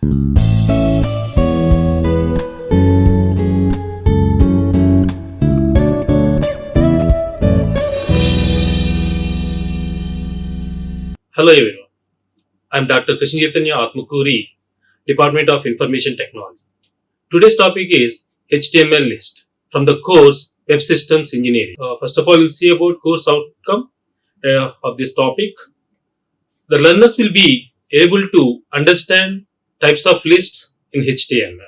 Hello everyone, I am Dr. Krishna Chaitanya Atmakuri, Department of Information Technology. Today's topic is HTML list from the course Web Systems Engineering. First of all, we'll see about course outcome of this topic. The learners will be able to understand types of lists in HTML.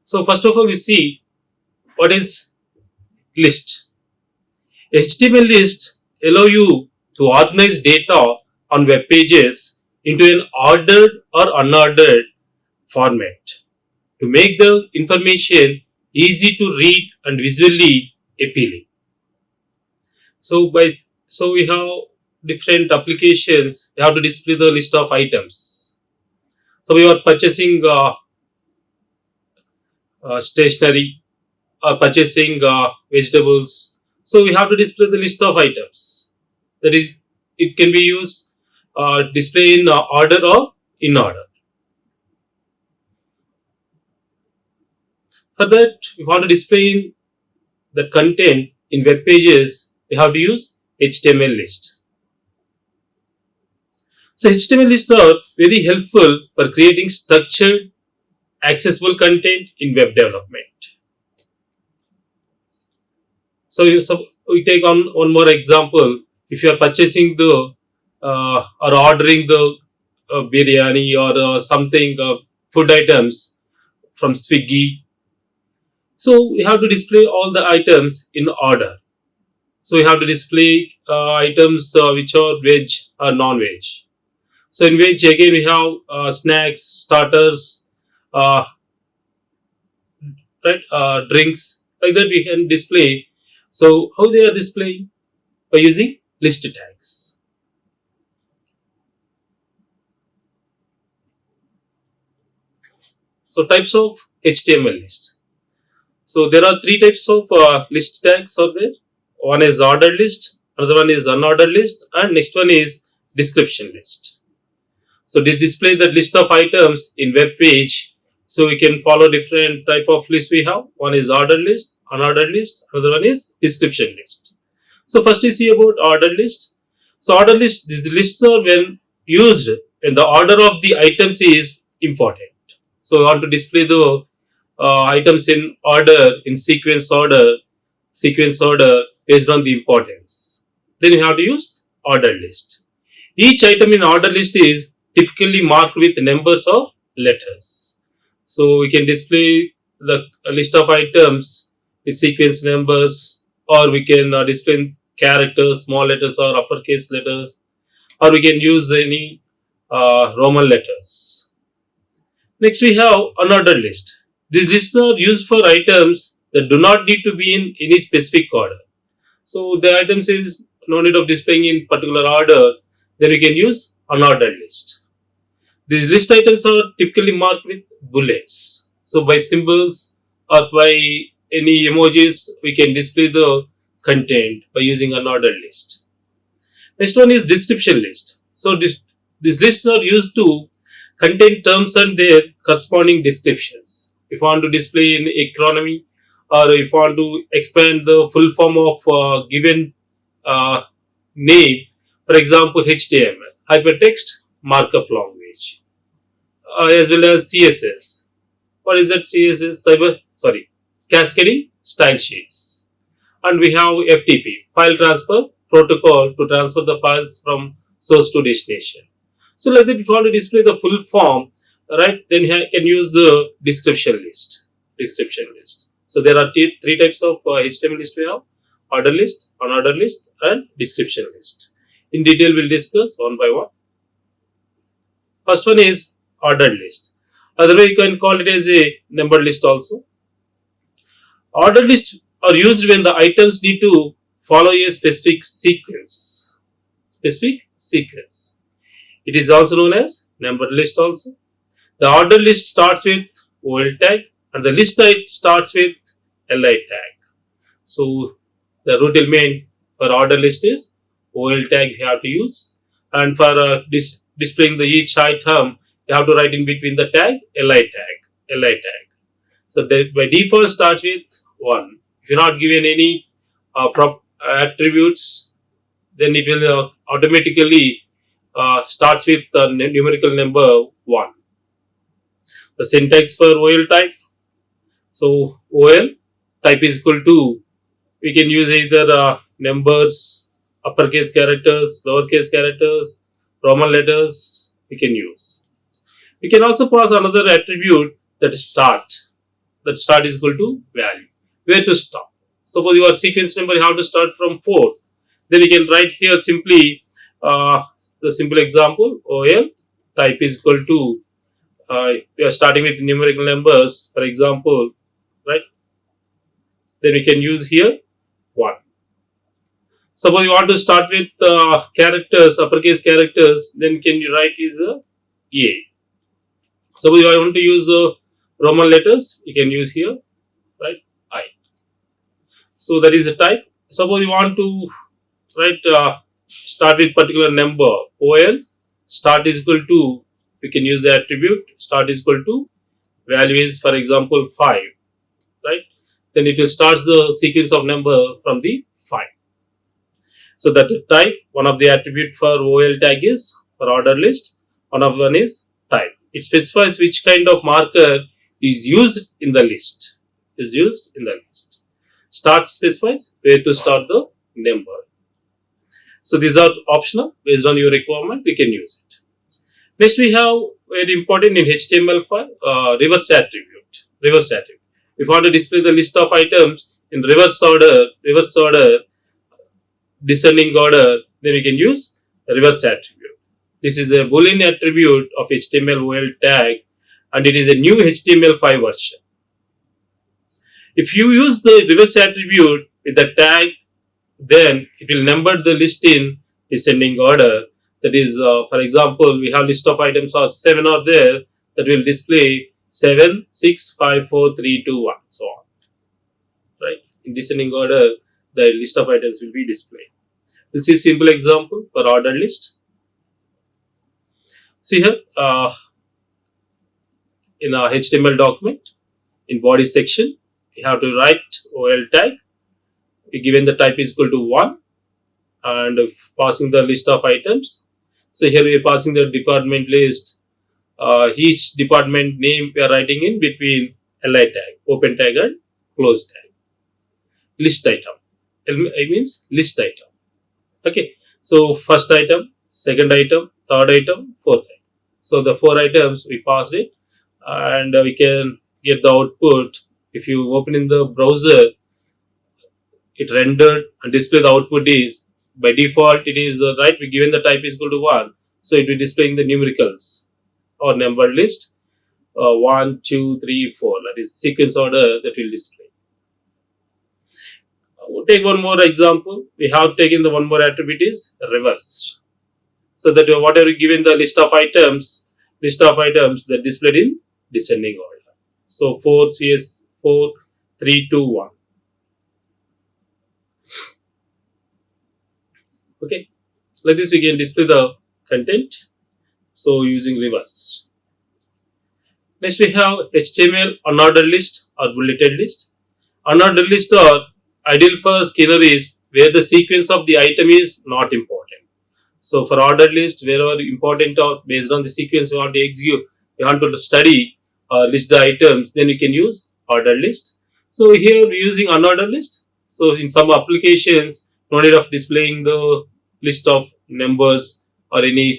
So first of all, we see what is list. HTML list allow you to organize data on web pages into an ordered or unordered format to make the information easy to read and visually appealing. So we have different applications. We have to display the list of items. So we are purchasing stationery or purchasing vegetables. So we have to display the list of items. That is, it can be used display in order or in order. For that, we want to display the content in web pages. We have to use HTML list. So HTML lists are very helpful for creating structured, accessible content in web development. So we take on one more example. If you are purchasing the or ordering the biryani or something food items from Swiggy, so we have to display all the items in order. So we have to display items which are veg or non-veg. So in veg again we have snacks, starters, drinks, like that we can display. So how they are displaying? By using list tags. So types of HTML list. So there are three types of list tags are there. One is ordered list, another one is unordered list, and next one is description list. So this display the list of items in web page. So we can follow different type of list we have. One is ordered list, unordered list, another one is description list. So first we see about ordered list. So ordered list, these lists are when used when the order of the items is important. So we want to display the items in order, in sequence order based on the importance. Then you have to use ordered list. Each item in order list is typically marked with numbers or letters. So we can display the list of items with sequence numbers, or we can display characters, small letters or uppercase letters, or we can use any Roman letters. Next we have unordered list. These lists are used for items that do not need to be in any specific order. So the items is no need of displaying in particular order, then we can use unordered list. These list items are typically marked with bullets. So by symbols or by any emojis, we can display the content by using unordered list. Next one is description list. So these lists are used to contain terms and their corresponding descriptions. If you want to display in economy, or if you want to expand the full form of given name, for example HTML, hypertext markup language, as well as CSS. What is that CSS? Cascading style sheets. And we have FTP, file transfer protocol, to transfer the files from source to destination. So like that, if you want to display the full form, right, then you can use the description list. So there are three types of HTML list we have: order list, unordered list, and description list. In detail, we'll discuss one by one. First one is ordered list. Otherwise, you can call it as a numbered list also. Ordered lists are used when the items need to follow a specific sequence. It is also known as numbered list also. The ordered list starts with OL tag and the list type starts with LI tag. So the root element for order list is OL tag we have to use. and for displaying the each item, you have to write in between the tag li tag. So that by default starts with 1. If you're not given any prop attributes, then it will automatically starts with the numerical number 1. The syntax for OL type. So OL type is equal to, we can use either numbers, uppercase characters, lowercase characters, Roman letters, we can use. We can also pass another attribute, that start. That start is equal to value. Where to stop? Suppose your sequence number, you have to start from 4. Then we can write here simply the simple example, OL type is equal to, we are starting with numerical numbers, for example, right? Then we can use here 1. Suppose you want to start with characters, uppercase characters, then can you write is A. Suppose you want to use Roman letters, you can use here, right, I. So that is a type. Suppose you want to write start with particular number, OL start is equal to, we can use the attribute start is equal to, value is for example 5, right? Then it will start the sequence of number from the 5. So that type, one of the attribute for OL tag is for order list, one is type. It specifies which kind of marker is used in the list. Start specifies where to start the number. So these are optional. Based on your requirement, we can use it. Next we have very important in HTML file, reverse attribute. If you want to display the list of items in reverse order, descending order, then we can use reverse attribute. This is a boolean attribute of HTML OL tag, and it is a new HTML5 version. If you use the reverse attribute with the tag, then it will number the list in descending order. That is, for example, we have list of items or 7 are there, that will display 7, 6, 5, 4, 3, 2, 1, so on. Right? In descending order, the list of items will be displayed. We'll see simple example for order list. See here, in a HTML document, in body section, we have to write OL tag. We given the type is equal to 1, and passing the list of items. So here we are passing the department list. Each department name we are writing in between li tag, open tag and close tag. List item. It means list item. Okay. So first item, second item, third item, fourth item. So the 4 items we passed it, and we can get the output. If you open in the browser, it rendered and display the output is, by default it is right, we given the type is equal to 1, so it will displaying the numericals or number list 1, 2, 3, 4, that is sequence order that will display. We'll take one more example. We have taken the one more attribute is reverse, so that whatever given the list of items that displayed in descending order. So 4 CS 4 3 2 1. Okay, like this we can display the content, so using reverse. Next we have HTML unordered list or bulleted list. Unordered list are ideal for scanneries where the sequence of the item is not important. So for ordered list, wherever important or based on the sequence we want to execute, we want to study or list the items, then we can use ordered list. So here we are using unordered list. So in some applications, no need of displaying the list of numbers or any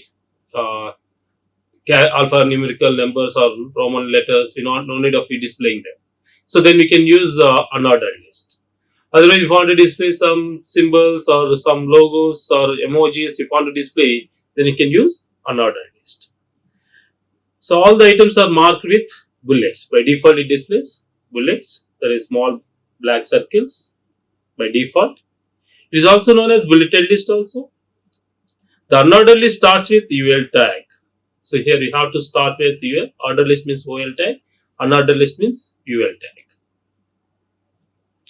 alphanumerical numbers or Roman letters. We no need of displaying them. So then we can use unordered list. Otherwise, if you want to display some symbols or some logos or emojis, if you want to display, then you can use unordered list. So all the items are marked with bullets. By default, it displays bullets. There is small black circles by default. It is also known as bulleted list also. The unordered list starts with UL tag. So here you have to start with UL. Ordered list means OL tag. Unordered list means UL tag.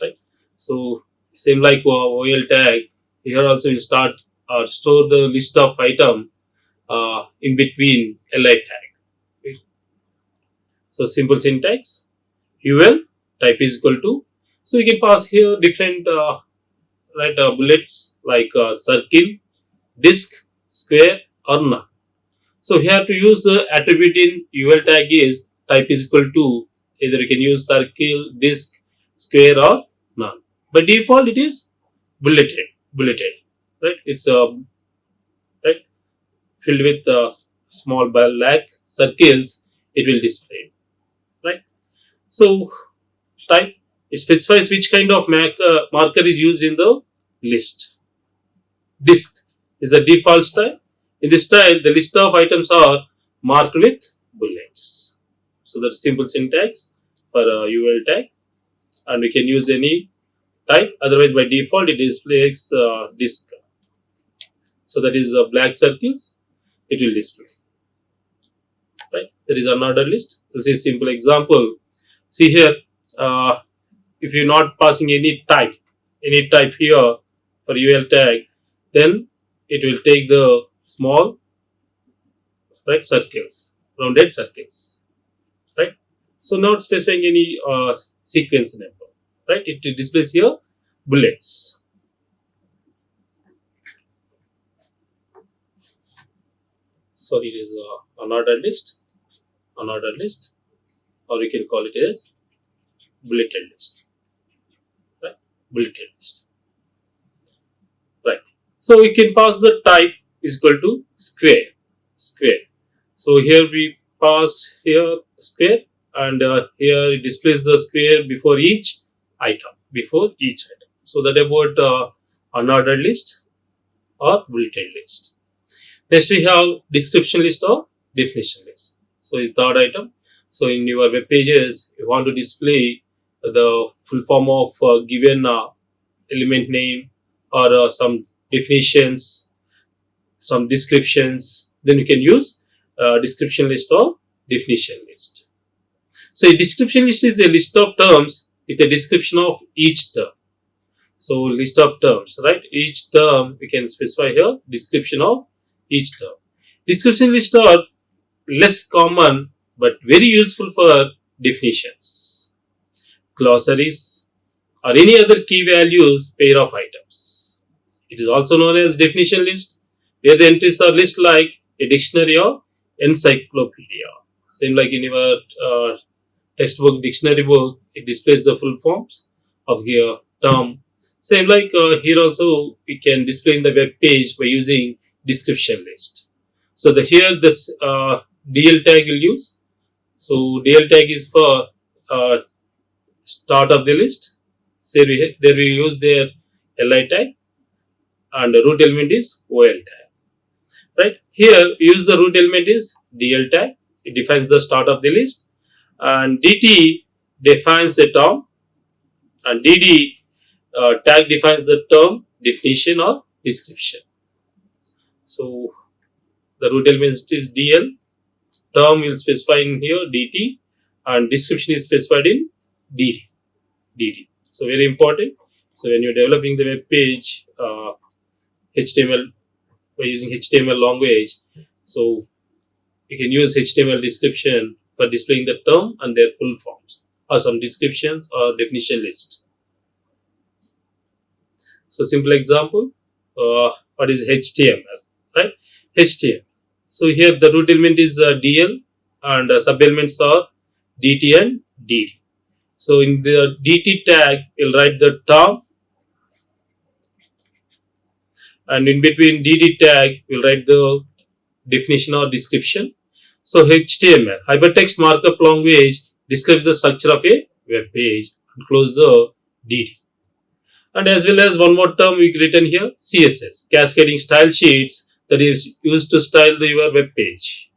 Right. So same like OL tag. Here also we start or store the list of item in between li tag. Okay. So simple syntax, ul type is equal to. So you can pass here different bullets like circle, disk, square, or none. So here to use the attribute in ul tag is type is equal to, either you can use circle, disk, square, or none. By default, it is bulleted, right? It's right, filled with small black circles. It will display, right? So type, it specifies which kind of marker is used in the list. Disk is a default style. In this style, the list of items are marked with bullets. So that's simple syntax for UL tag, and we can use any type. Otherwise, by default, it displays disk. So that is black circles. It will display. Right. There is another list. This is simple example. See here, if you're not passing any type here for UL tag, then it will take the small, right, circles, rounded circles, right? So not specifying any sequence number, right? It displays here bullets. So it is unordered list, or we can call it as bulleted list, right? Bulleted list, right? So we can pass the type is equal to square. So here we pass here square, and here it displays the square before each item. So that about unordered list or bulleted list. Next we have description list or definition list. So the third item. So in your web pages, you want to display the full form of given element name, or some definitions, some descriptions. Then you can use description list or definition list. So a description list is a list of terms with a description of each term. So list of terms, right? Each term we can specify here description of each term. Description lists are less common but very useful for definitions, glossaries, or any other key values pair of items. It is also known as definition list, where the entries are list like a dictionary or encyclopedia. Same like in your textbook, dictionary book, it displays the full forms of your term. Same like here also we can display in the web page by using description list. So here this DL tag will use. So DL tag is for start of the list. So there we use their li tag, and the root element is ol tag. Right here we use the root element is DL tag. It defines the start of the list, and DT defines the term, and DD tag defines the term, definition, or description. So the root element is DL, term will specify in here DT, and description is specified in DD. So very important. So when you're developing the web page, HTML, by using HTML language, so you can use HTML description for displaying the term and their full forms, or some descriptions or definition list. So simple example, what is HTML, right? HTML. So here the root element is DL, and sub elements are DT and DD. So in the DT tag, you'll write the term, and in between DD tag, we'll write the definition or description. So HTML, hypertext markup language, describes the structure of a web page, and close the DD. And as well as one more term we written here, CSS, cascading style sheets, that is used to style your web page.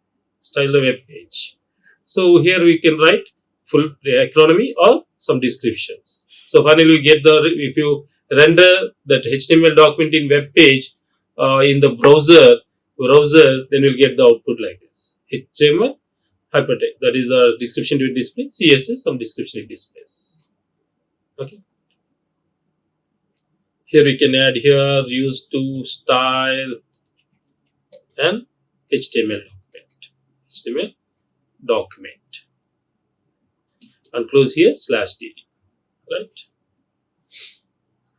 So here we can write full acronym or some descriptions. So finally we get if you render that HTML document in web page in the browser, then you'll get the output like this. HTML hypertext, that is a description to display, CSS, some description it displays. Okay. Here we can add here use to style and HTML document. HTML document. And close here /dd. Right.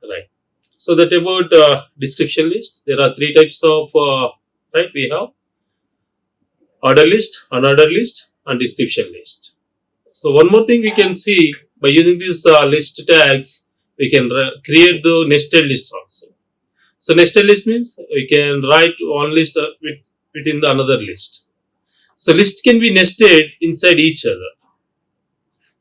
Right. So that about description list. There are three types of right. We have order list, unordered list, and description list. So one more thing we can see by using these list tags, we can create the nested lists also. So nested list means we can write one list within the another list. So list can be nested inside each other.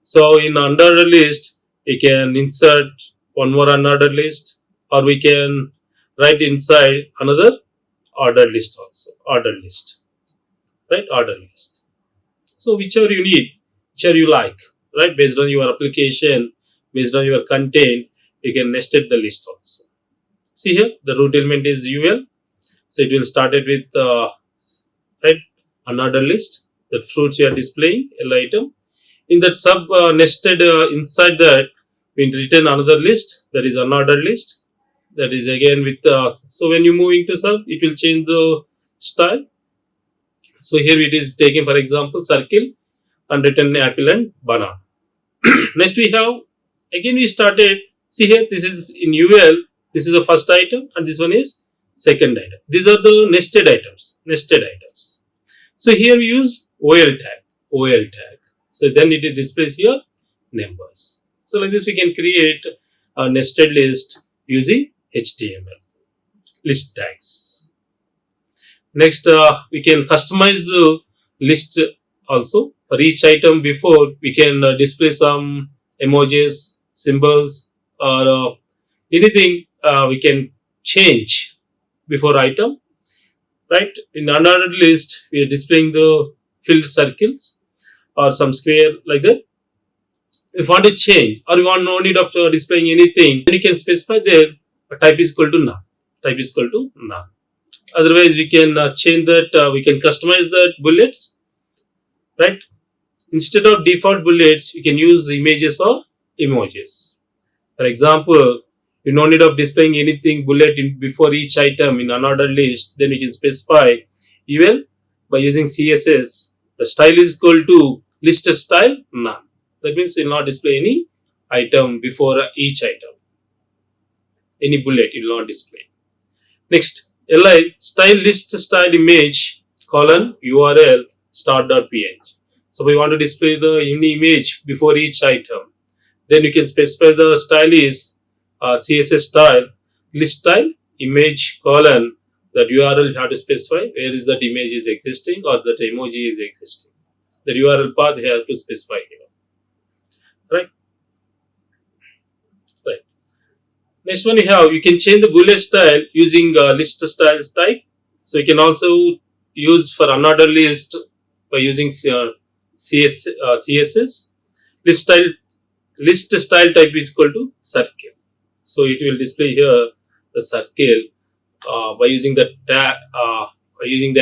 So in unordered list, we can insert one more unordered list, or we can write inside another ordered list also. Ordered list, right? Ordered list. So whichever you need, whichever you like, right? Based on your application, based on your content, you can nested the list also. See here, the root element is UL. So it will start it with right unordered list. The fruits you are displaying L item. In that sub nested inside that, we return another list, that is unordered list. That is again with so when you move into sub, it will change the style. So here it is taken for example circle and written apple and banana. Next we have again we started. See here, this is in UL. This is the first item and this one is second item. These are the nested items. Nested items. So here we use OL tag. OL tag. So then it displays here numbers. So like this we can create a nested list using HTML list tags. Next we can customize the list also. For each item before we can display some emojis, symbols or anything we can change before item. Right, in another list we are displaying the filled circles or some square like that. If you want to change or you want no need of displaying anything, then you can specify there type is equal to none. Type is equal to none. Otherwise, we can change that. We can customize that bullets. Right. Instead of default bullets, you can use images or emojis. For example, you no need of displaying anything bullet before each item in another list. Then you can specify UL by using CSS. The style is equal to list style none. That means you will not display any item before each item. Any bullet you will not display. Next, li style list style image colon URL start.png. So we want to display the any image before each item. Then you can specify the style is CSS style list style image colon that URL you have to specify where is that image is existing or that emoji is existing. The URL path you have to specify here. Right. Right. Next one you can change the bullet style using list styles type. So you can also use for another list by using CSS list style type is equal to circle. So it will display here the circle by using the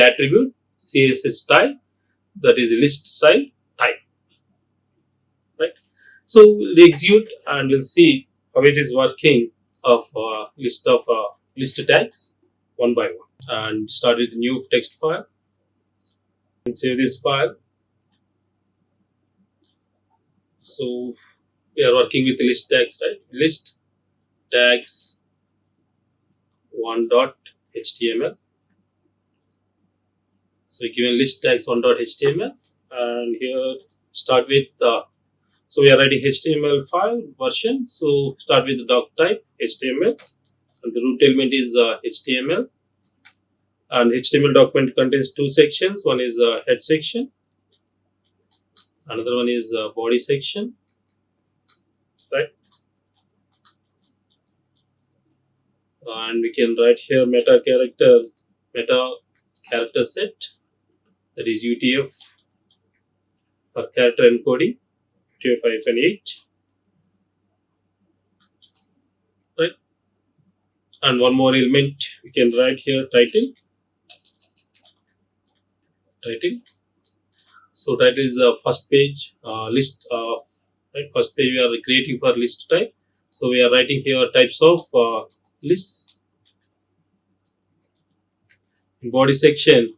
attribute CSS style, that is list style type. Right. So we'll execute and we'll see how it is working of list tags one by one. And start with new text file and save this file. So we are working with list tags, right? List tags 1.html. So we given list tags 1.html and here start with so we are writing HTML file version. So start with the doc type HTML and the root element is HTML. And HTML document contains two sections. One is head section, another one is body section. Right. And we can write here meta character set, that is UTF for character encoding, UTF-8. Right. And one more element we can write here title. So that is first page list. Right, first page we are creating for list type. So we are writing here types of lists. In body section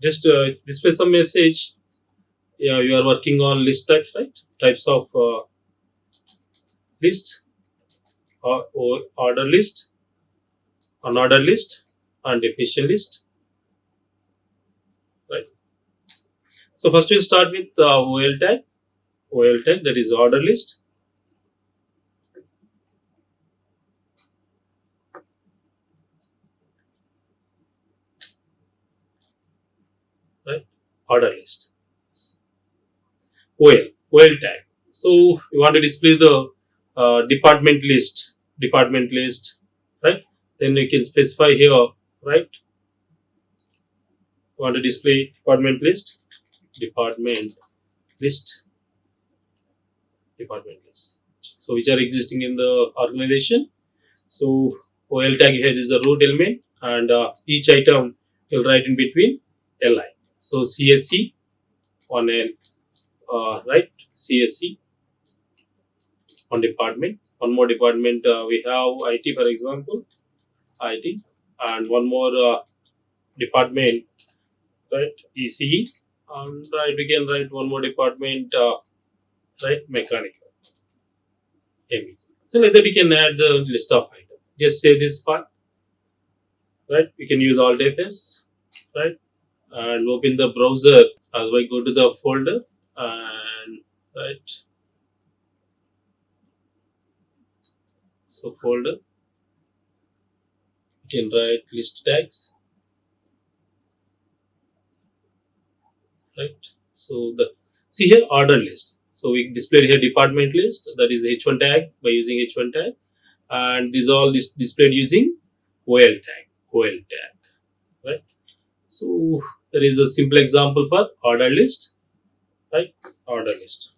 Just display some message. Yeah, you are working on list types, right? Types of lists, or order list, unordered list, and definition list, right? So first we'll start with OL tag. OL tag, that is order list, right? Order list. OL tag. So you want to display the department list, right? Then you can specify here, right? You want to display department list, department list. So which are existing in the organization. So OL tag here is a root element, and each item will write in between LI. So CSC on a right, CSC on department. One more department, we have IT, for example, IT, and one more department, right, ECE, and right, we can write one more department, right, mechanical, ME. So like that we can add the list of items. Just save this file, right? We can use Alt Fs, right, and open the browser. As I go to the folder, and right, so folder, you can write list tags, right? So the see here order list. So we displayed here department list, that is H1 tag by using H1 tag, and these all displayed using OL tag, right? So there is a simple example for order list, right? Order list,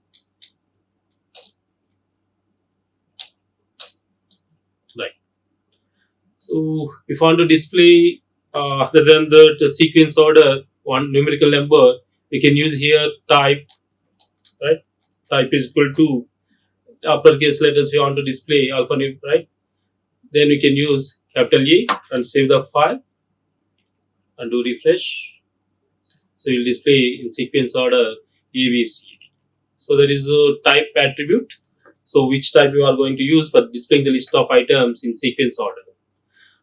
right? So if I want to display other than the sequence order one numerical number, we can use here type, right? Type is equal to uppercase letters we want to display alphanumeric, right? Then we can use capital A and save the file and do refresh. So you'll display in sequence order ABCD. So there is a type attribute. So which type you are going to use for displaying the list of items in sequence order.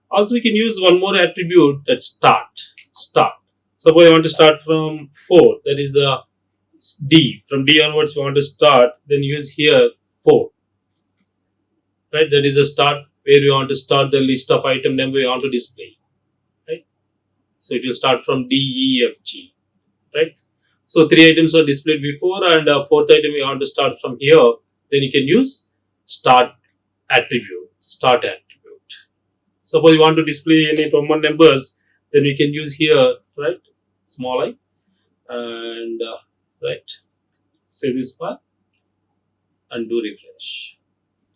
Also we can use one more attribute, that's start. Start. Suppose I want to start from 4, that is D. From D onwards we want to start, then use here 4. Right? That is a start where we want to start the list of item number we want to display. Right? So it will start from D, E, F, G. Right? So 3 items are displayed before, and 4th item we want to start from here. Then you can use start attribute. Start attribute. Suppose you want to display any common numbers, then we can use here, right? Small I, and right. Save this part and do refresh.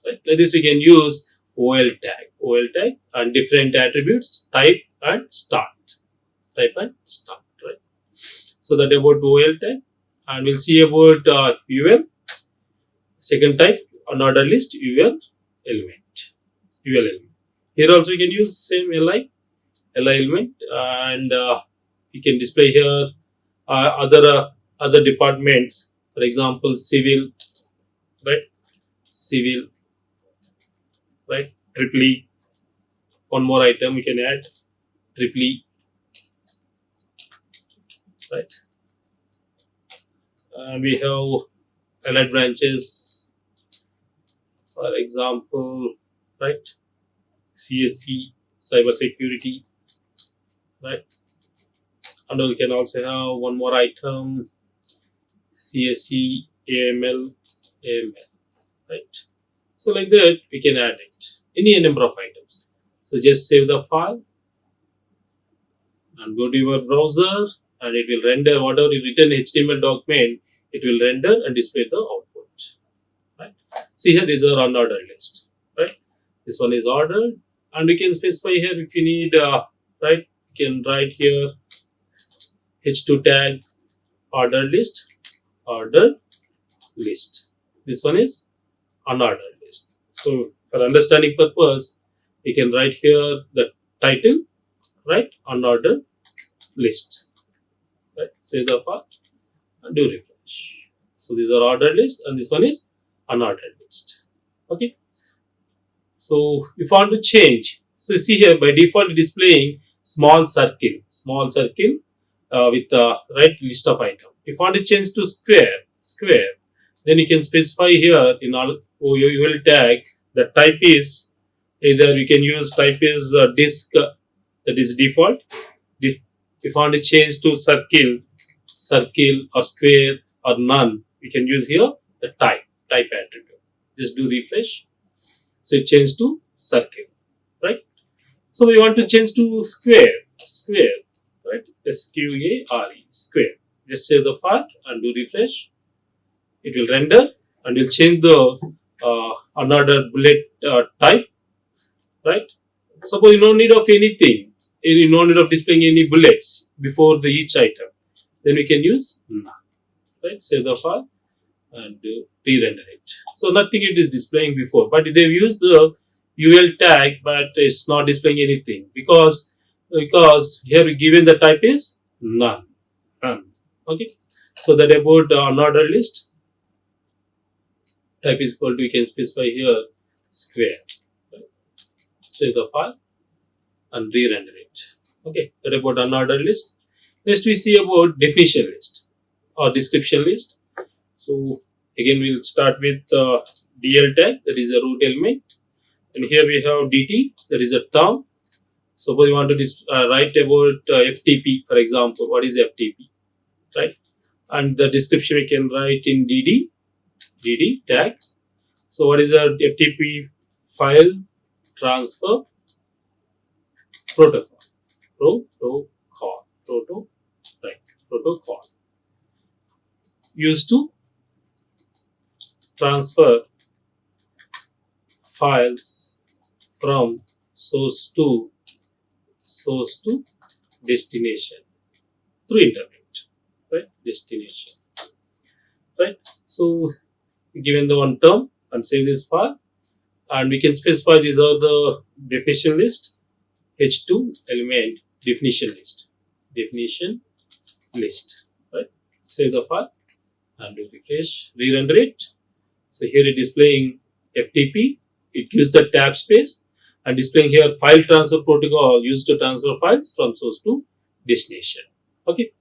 Right? Like this we can use OL tag and different attributes, type and start. Type and start, right? So that about OL tag, and we'll see about UL. Second type, unordered list, UL element. UL element. Here also we can use same LI element, and we can display here other departments. For example, civil, right? Civil, right? Triple E. One more item we can add, triple E, right? And we have allied branches, for example, right? CSC, cyber security, right? And we can also have one more item, CSC, AML, right? So like that we can add it, any number of items. So just save the file and go to your browser, and it will render whatever you written HTML document, it will render and display the output, right? See here, these are unordered list, right? This one is ordered, and we can specify here if you need, right? You can write here H2 tag ordered list, ordered list. This one is unordered list. So for understanding purpose, we can write here the title, right? Unordered list. Right? Save the file and do refresh. So these are ordered list and this one is unordered list. Okay. So if I want to change, so see here by default displaying small circle with right list of item. If I want to change to square, then you can specify here in all UL tag the type is either you can use type is disk that is default. If I want to change to circle or square or none, we can use here the type attribute. Just do refresh. So it changed to circle, right? So we want to change to square, right? SQARE, square. Just save the file and do refresh. It will render and will change the another bullet type, right? Suppose you no need of anything, you no need of displaying any bullets before the each item. Then we can use none, right? Save the file and re-render it. So nothing it is displaying before, but they've used the UL tag, but it's not displaying anything because here given the type is none. Okay, so that about unordered list type is equal to, you can specify here square. Save the file and re-render it. Okay, that about unordered list. Next we see about definition list or description list. So again we'll start with DL tag, that is a root element, and here we have DT, that is a term. Suppose you want to write about FTP, for example. What is FTP, right? And the description we can write in DD tag. So what is a FTP? File transfer protocol. Protocol used to transfer files from source to destination through internet, right? Destination, right? So given the one term and save this file, and we can specify these are the definition list, H2 element definition list, right? Save the file and do refresh, re-render it. So here it is displaying FTP. It gives the tab space and displaying here file transfer protocol used to transfer files from source to destination. Okay,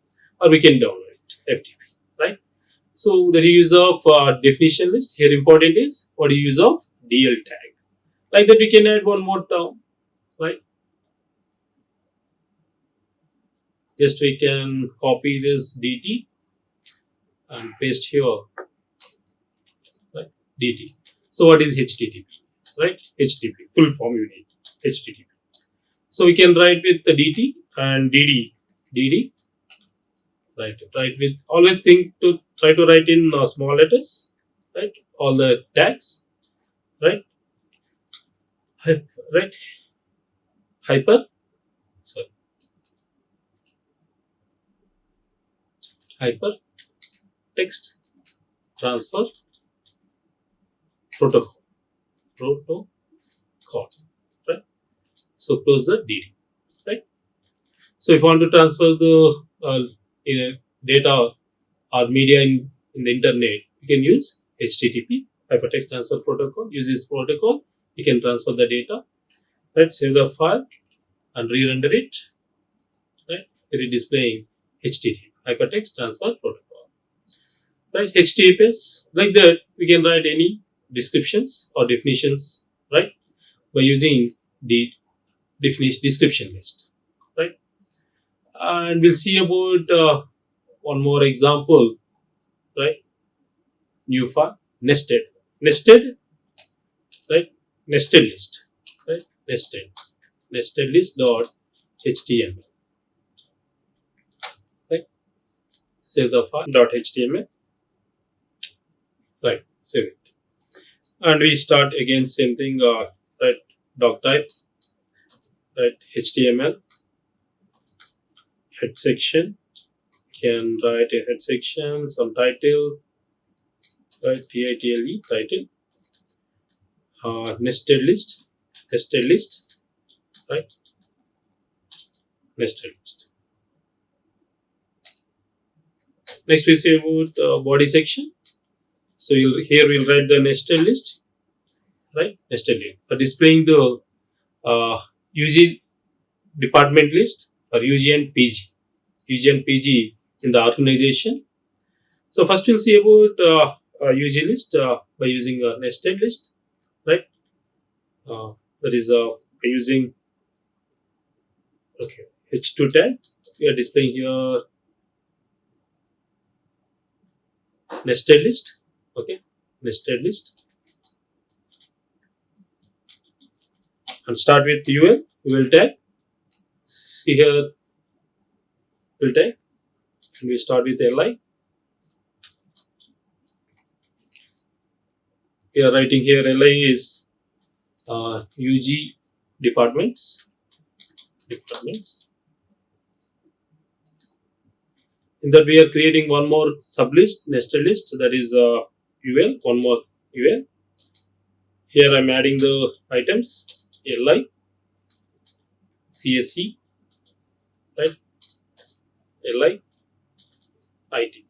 or we can download it FTP, right? So the use of definition list here important is what is use of DL tag. Like that we can add one more term, right? Just we can copy this DT and paste here, right? DT. So what is HTTP, right? HTTP, full form you need, HTTP. So we can write with the DT and DD, right? Write with, always think to try to write in small letters, right? All the tags, right? Right? Hyper, sorry, hyper text transfer protocol, right? So close the DD, right? So if you want to transfer the data or media in the internet, you can use HTTP, hypertext transfer protocol. Use this protocol, you can transfer the data. Right, save the file and re-render it. Right, it is displaying HTTP, hypertext transfer protocol. Right, HTTPS, like that we can write any descriptions or definitions, right, by using the description list, right? And we'll see about one more example, right? New file, nested, right? Nested list, right? Nested list dot html, right? Save the file dot html, right? Save it, and we start again same thing, right? Doc type, right? HTML head section. Can write a head section, some title, right? title, title. Nested list, right? Nested list. Next we see about body section. So here we'll write the nested list, right? Nested list for displaying the UG department list for UG and PG, UG and PG in the organization. So first we'll see about UG list by using a nested list, right? That is by using H2 tag. We are displaying here nested list. Okay, nested list, and start with UL tag. See here UL tag, and we start with LI. We are writing here LI is UG departments. In that we are creating one more sublist, nested list, that is UL, one more UL. Here I am adding the items LI, CSC, right? LI, IT,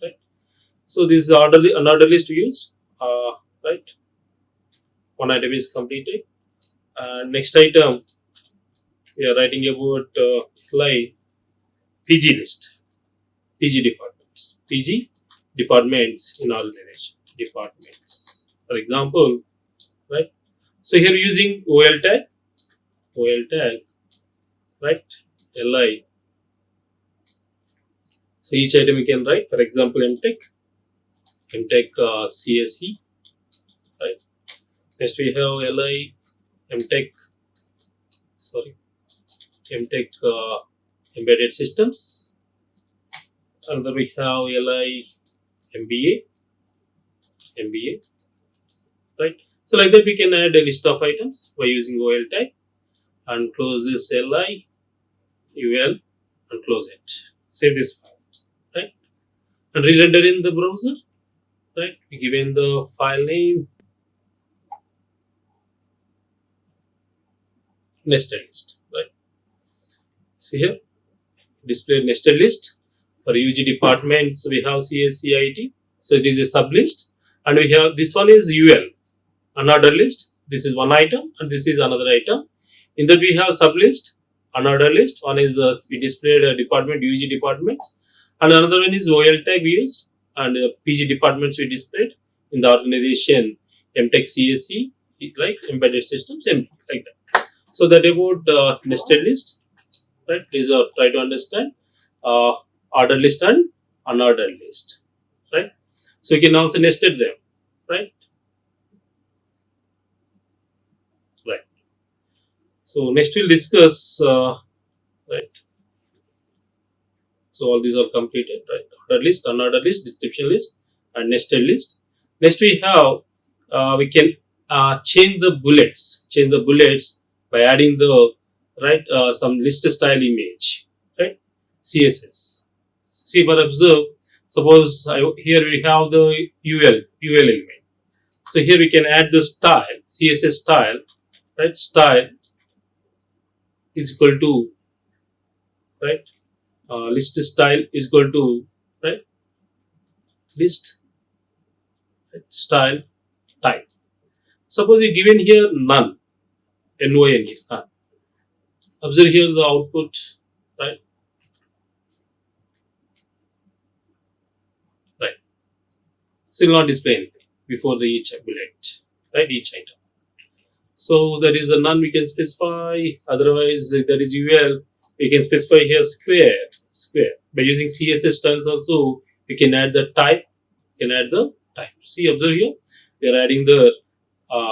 right? So this is another list used, right? One item is completed. Next item we are writing about LI PG list, PG departments in organization, departments. For example, right? So here using OL tag, right? LI. So each item we can write. For example, MTech CSE, right? Next we have LI MTech, MTech embedded systems. Another we have LI MBA, right? So like that we can add a list of items by using OL tag and close this LI UL and close it. Save this file, right? And re-render in the browser, right? Given the file name nested list, right? See here, display nested list. For UG departments, we have CSCIT. So it is a sub list, and we have this one is UL, another list. This is one item, and this is another item. In that we have sub list, another list. One is we displayed department UG departments, and another one is OL tag we used, and PG departments we displayed in the organization MTech CSC, like embedded systems, and like that. So that about nested list, right? Please try to understand order list and unordered list, right? So you can also nested them, right? Right. So next we'll discuss, right? So all these are completed, right? Order list, unordered list, description list, and nested list. Next we have we can change the bullets by adding the right some list style image, right? CSS. See, for observe. Suppose here we have the UL element. So here we can add the style, CSS style, right? Style is equal to, right? List style is equal to, right? List, right? Style type. Suppose you given here none, NONE, none. Observe here the output, right? Right. So it will not display anything before the each bullet, right? Each item. So there is a none we can specify. Otherwise, if there is UL, we can specify here square. By using CSS styles also, we can add the type. See, observe here, we are adding the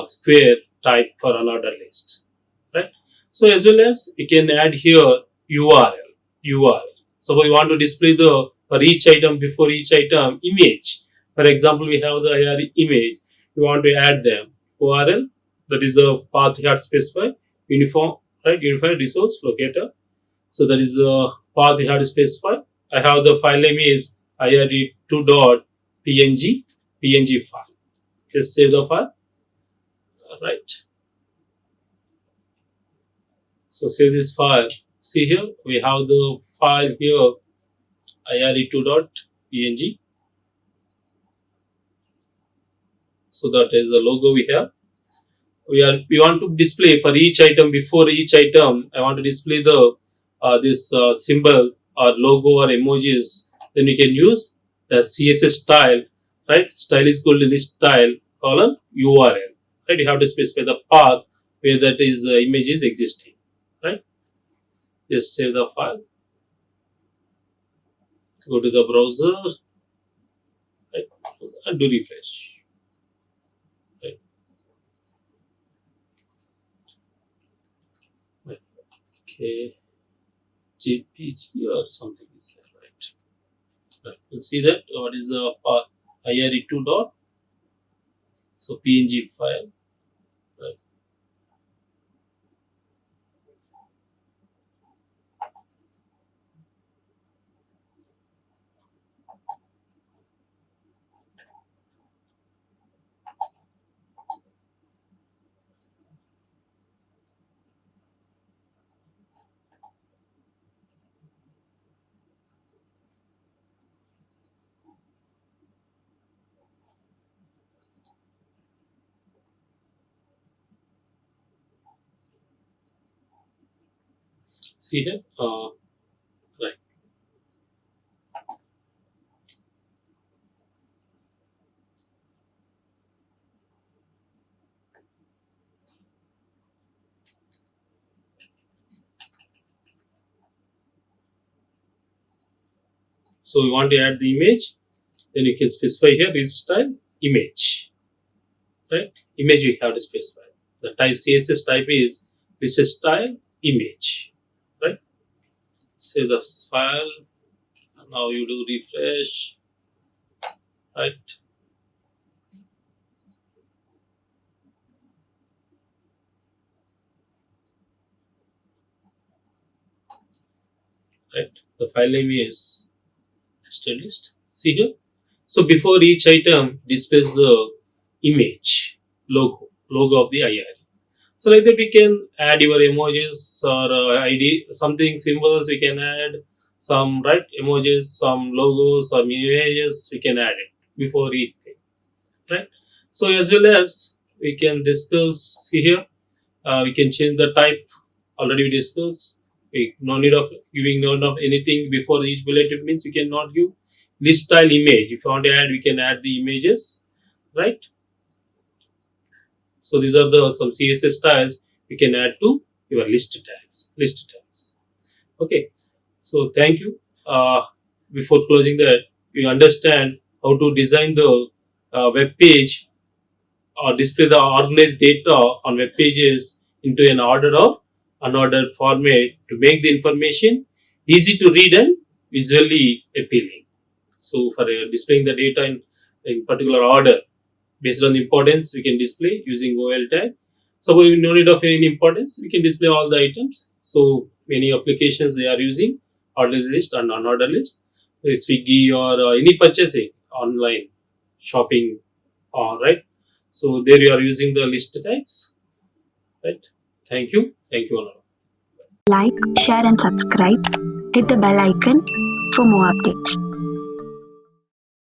square type for another list, right? So as well as we can add here URL. So we want to display the for each item before each item image. For example, we have the IARE image. We want to add them URL. That is the path we have specified. Unified resource locator. So that is the path we have to specify. I have the file name is IARE2.png file. Just save the file. Right. So save this file. See here we have the file here IARE2. PNG. So that is the logo we have. We want to display for each item. Before each item, I want to display the this symbol or logo or emojis. Then we can use the CSS style, right? Style is equal to list style colon URL, right? You have to specify the path where that is image is existing, right? Just save the file, go to the browser, right? And do refresh, right? Okay, JPG or something is there, right? Right. You'll see that what is the IARE2 dot, so PNG file, right? See here, right? So we want to add the image, then you can specify here is style image, right? Image you have to specify. The type CSS type is this is style image, right? Save the file. Now you do refresh, right? Right. The file name is nested list. See here. So before each item displays the image logo of the IARE. So like that we can add your emojis or ID something symbols we can add some right emojis, some logos, some images we can add it before each thing, right? So as well as we can discuss here, we can change the type. Already we discussed. No need of giving none of anything before each bullet. It means we cannot give list style image. If you want to add, we can add the images, right? So these are the some CSS styles you can add to your list tags. List tags. Okay. So thank you. Before closing that, you understand how to design the web page or display the organized data on web pages into an ordered or unordered format to make the information easy to read and visually appealing. So for displaying the data in particular order based on importance, we can display using OL tag. So we no need of any importance, we can display all the items. So many applications they are using ordered list and unordered list. Swiggy or any purchasing online shopping, right? So there you are using the list tags, right? Thank you. Thank you all. Like, share and subscribe. Hit the bell icon for more updates.